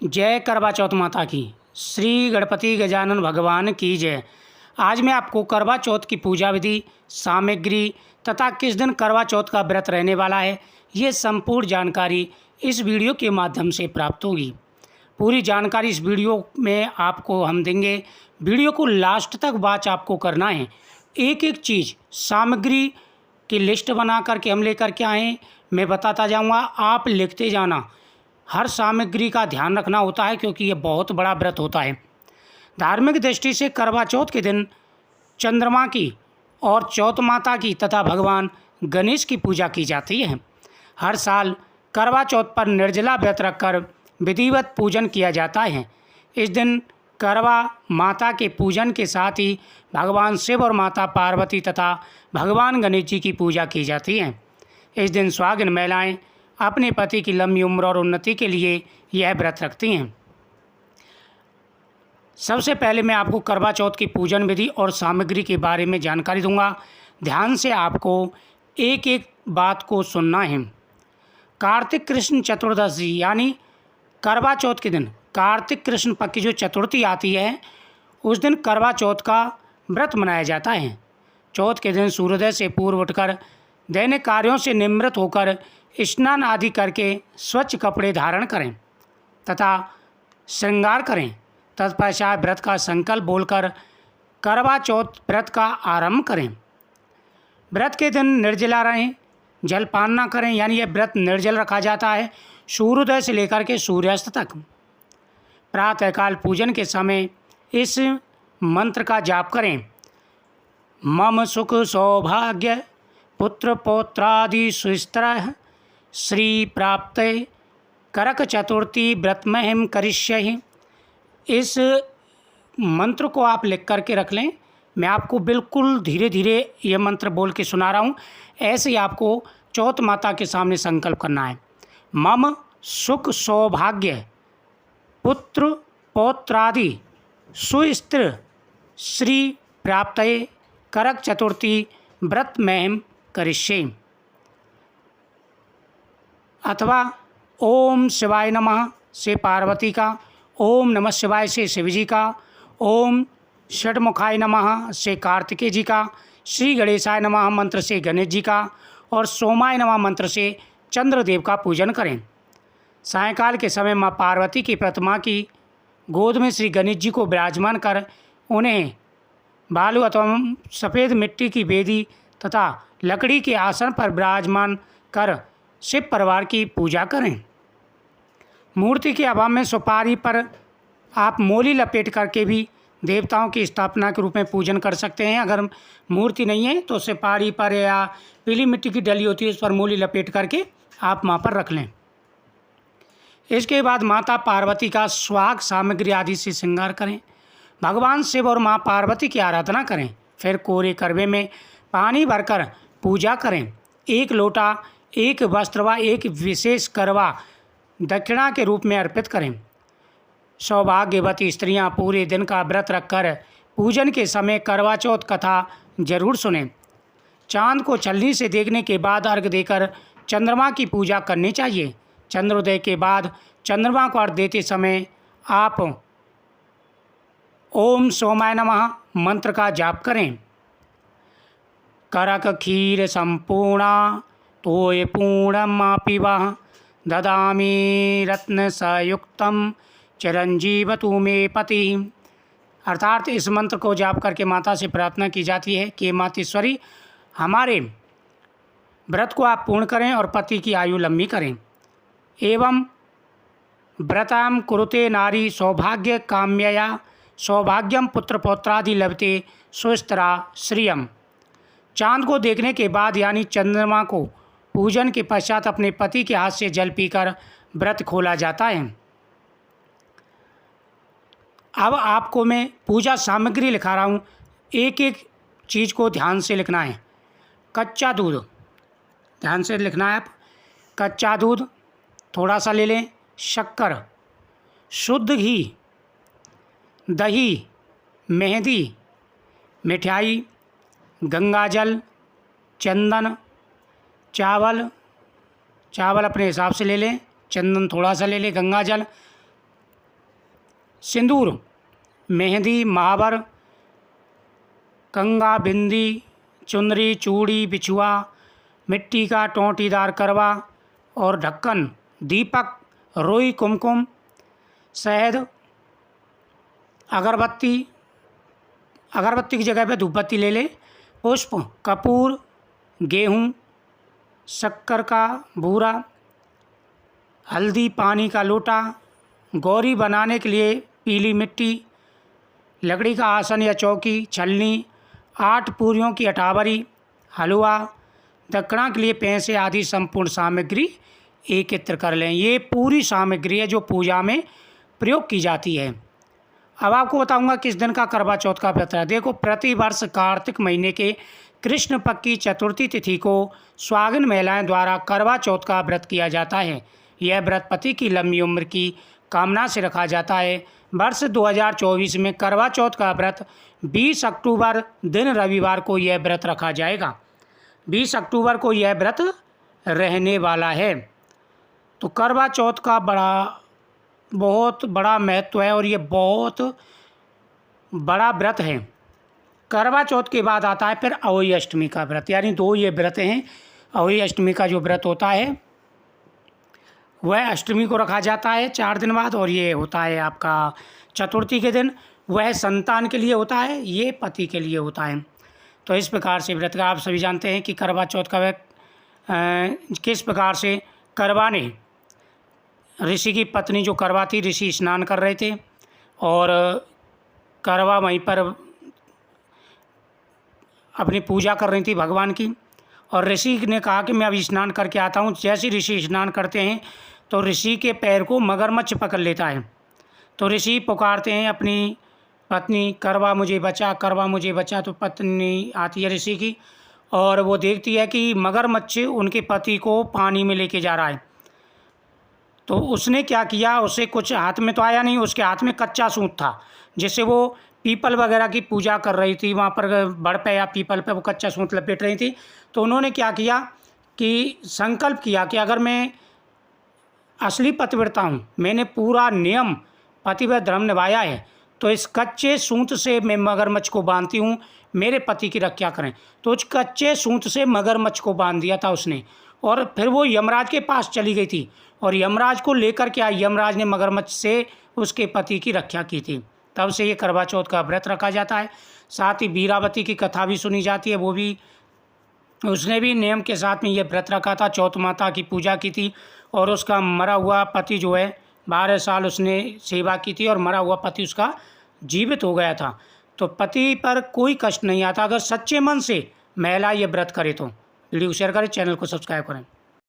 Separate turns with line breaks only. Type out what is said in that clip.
जय करवा चौथ माता की। श्री गणपति गजानन भगवान की जय। आज मैं आपको करवा चौथ की पूजा विधि, सामग्री तथा किस दिन करवा चौथ का व्रत रहने वाला है, ये संपूर्ण जानकारी इस वीडियो के माध्यम से प्राप्त होगी। पूरी जानकारी इस वीडियो में आपको हम देंगे। वीडियो को लास्ट तक वॉच आपको करना है। एक एक चीज़ सामग्री की लिस्ट बना करके हम लेकर के आए, मैं बताता जाऊंगा, आप लिखते जाना। हर सामग्री का ध्यान रखना होता है क्योंकि ये बहुत बड़ा व्रत होता है। धार्मिक दृष्टि से करवा चौथ के दिन चंद्रमा की और चौथ माता की तथा भगवान गणेश की पूजा की जाती है। हर साल करवा चौथ पर निर्जला व्रत रखकर विधिवत पूजन किया जाता है। इस दिन करवा माता के पूजन के साथ ही भगवान शिव और माता पार्वती तथा भगवान गणेश जी की पूजा की जाती है। इस दिन सुहागिन महिलाएं अपने पति की लंबी उम्र और उन्नति के लिए यह व्रत रखती हैं। सबसे पहले मैं आपको करवा चौथ की पूजन विधि और सामग्री के बारे में जानकारी दूंगा। ध्यान से आपको एक एक बात को सुनना है। कार्तिक कृष्ण चतुर्दशी यानी करवा चौथ के दिन कार्तिक कृष्ण पक्ष की जो चतुर्थी आती है, उस दिन करवा चौथ का व्रत मनाया जाता है। चौथ के दिन सूर्योदय से पूर्व उठकर दैनिक कार्यों से निवृत्त होकर स्नान आदि करके स्वच्छ कपड़े धारण करें तथा श्रृंगार करें। तत्पश्चात व्रत का संकल्प बोलकर करवा चौथ व्रत का आरंभ करें। व्रत के दिन निर्जला रहें, जलपान न करें, यानी यह व्रत निर्जल रखा जाता है सूर्योदय से लेकर के सूर्यास्त तक। प्रातःकाल पूजन के समय इस मंत्र का जाप करें। मम सुख सौभाग्य पुत्र पौत्रादि सुस्तर श्री प्राप्त करक चतुर्थी व्रतमहम करिष्ये। इस मंत्र को आप लिख करके रख लें। मैं आपको बिल्कुल धीरे धीरे ये मंत्र बोल के सुना रहा हूँ, ऐसे ही आपको चौथ माता के सामने संकल्प करना है। मम सुख सौभाग्य पुत्र पौत्रादि सुस्त्र श्री प्राप्त करक चतुर्थी व्रतमहम करिष्ये। अथवा ओम शिवाय नमः से पार्वती का, ओम नमः शिवाय से शिव जी का, ओम षडमुखाय नमः से कार्तिकेय जी का, श्री गणेशाय नमः मंत्र से गणेश जी का और सोमाय नमः मंत्र से चंद्रदेव का पूजन करें। सायंकाल के समय माँ पार्वती की प्रतिमा की गोद में श्री गणेश जी को विराजमान कर उन्हें बालू अथवा सफ़ेद मिट्टी की वेदी तथा लकड़ी के आसन पर विराजमान कर शिव परिवार की पूजा करें। मूर्ति के अभाव में सुपारी पर आप मोली लपेट करके भी देवताओं की स्थापना के रूप में पूजन कर सकते हैं। अगर मूर्ति नहीं है तो सुपारी पर या पीली मिट्टी की डली होती है, उस पर मोली लपेट करके आप वहाँ पर रख लें। इसके बाद माता पार्वती का सुहाग सामग्री आदि से श्रृंगार करें। भगवान शिव और माँ पार्वती की आराधना करें। फिर कोरे करवे में पानी भरकर पूजा करें। एक लोटा, एक वस्त्र व एक विशेष करवा दक्षिणा के रूप में अर्पित करें। सौभाग्यवती स्त्रियां पूरे दिन का व्रत रखकर पूजन के समय करवा चौथ कथा जरूर सुनें। चांद को छलनी से देखने के बाद अर्घ देकर चंद्रमा की पूजा करनी चाहिए। चंद्रोदय के बाद चंद्रमा को अर्घ देते समय आप ओम सोमाय नमः मंत्र का जाप करें। करक क्षीर संपूर्णा तोय पूर्णमापि वः ददामि रत्न संयुक्तम चिरंजीवतु मे पति। अर्थात इस मंत्र को जाप करके माता से प्रार्थना की जाती है कि मातेश्वरी, हमारे व्रत को आप पूर्ण करें और पति की आयु लंबी करें। एवं व्रताम कुरुते नारी सौभाग्य काम्यया सौभाग्यम पुत्र पौत्रादि लभते सुस्तरा श्रियम। चांद को देखने के बाद यानी चंद्रमा को पूजन के पश्चात अपने पति के हाथ से जल पीकर व्रत खोला जाता है। अब आपको मैं पूजा सामग्री लिखा रहा हूँ, एक एक चीज़ को ध्यान से लिखना है। कच्चा दूध ध्यान से लिखना है आप। कच्चा दूध थोड़ा सा ले लें। शक्कर, शुद्ध घी, दही, मेहंदी, मिठाई, गंगाजल, चंदन, चावल अपने हिसाब से ले लें, चंदन थोड़ा सा ले लें, गंगाजल, सिंदूर, मेहंदी, महावर, कंगा, बिंदी, चुनरी, चूड़ी, बिछुआ, मिट्टी का टोंटीदार करवा और ढक्कन, दीपक, रुई, कुमकुम, शहद, अगरबत्ती, अगरबत्ती की जगह पे धूपबत्ती ले ले, पुष्प, कपूर, गेहूँ, शक्कर का बूरा, हल्दी, पानी का लोटा, गौरी बनाने के लिए पीली मिट्टी, लकड़ी का आसन या चौकी, छलनी, 8 पूरियों की अटावरी, हलवा, दक्षिणा के लिए पैसे आदि संपूर्ण सामग्री एकत्र कर लें। ये पूरी सामग्री है जो पूजा में प्रयोग की जाती है। अब आपको बताऊंगा किस दिन का करवा चौथ का व्रत है। देखो, प्रतिवर्ष कार्तिक महीने के कृष्ण पक्ष की चतुर्थी तिथि को सुहागिन महिलाएं द्वारा करवा चौथ का व्रत किया जाता है। यह व्रत पति की लंबी उम्र की कामना से रखा जाता है। वर्ष 2024 में करवा चौथ का व्रत 20 अक्टूबर दिन रविवार को यह व्रत रखा जाएगा। 20 अक्टूबर को यह व्रत रहने वाला है। तो करवा चौथ का बहुत बड़ा महत्व है और ये बहुत बड़ा व्रत है। करवा चौथ के बाद आता है फिर अहोई अष्टमी का व्रत, यानी 2 ये व्रत हैं। अहोई अष्टमी का जो व्रत होता है वह अष्टमी को रखा जाता है 4 दिन बाद, और ये होता है आपका चतुर्थी के दिन। वह संतान के लिए होता है, ये पति के लिए होता है। तो इस प्रकार से व्रत का आप सभी जानते हैं कि करवा चौथ का व्रत किस प्रकार से करवा ने, ऋषि की पत्नी जो करवा थी, ऋषि स्नान कर रहे थे और करवा वहीं पर अपनी पूजा कर रही थी भगवान की, और ऋषि ने कहा कि मैं अभी स्नान करके आता हूँ। जैसे ऋषि स्नान करते हैं तो ऋषि के पैर को मगरमच्छ पकड़ लेता है। तो ऋषि पुकारते हैं अपनी पत्नी, करवा मुझे बचा, करवा मुझे बचा। तो पत्नी आती है ऋषि की और वो देखती है कि मगरमच्छ उनके पति को पानी में लेके जा रहा है। तो उसने क्या किया, उसे कुछ हाथ में तो आया नहीं, उसके हाथ में कच्चा सूत था, जिससे वो पीपल वगैरह की पूजा कर रही थी। वहाँ पर बड़ पे या पीपल पे वो कच्चा सूत लपेट रही थी। तो उन्होंने क्या किया कि संकल्प किया कि अगर मैं असली पतिव्रता हूँ, मैंने पूरा नियम पतिव्रत धर्म निभाया है, तो इस कच्चे सूत से मैं मगरमच्छ को बांधती हूँ, मेरे पति की रक्षा करें। तो उस कच्चे सूत से मगरमच्छ को बांध दिया था उसने, और फिर वो यमराज के पास चली गई थी और यमराज को लेकर के आई। यमराज ने मगरमच्छ से उसके पति की रक्षा की थी। तब से ये करवा चौथ का व्रत रखा जाता है। साथ ही वीरावती की कथा भी सुनी जाती है, वो भी उसने भी नियम के साथ में ये व्रत रखा था, चौथ माता की पूजा की थी और उसका मरा हुआ पति जो है 12 साल उसने सेवा की थी और मरा हुआ पति उसका जीवित हो गया था। तो पति पर कोई कष्ट नहीं आता अगर सच्चे मन से महिला ये व्रत करे। तो वीडियो को शेयर करें, चैनल को सब्सक्राइब करें।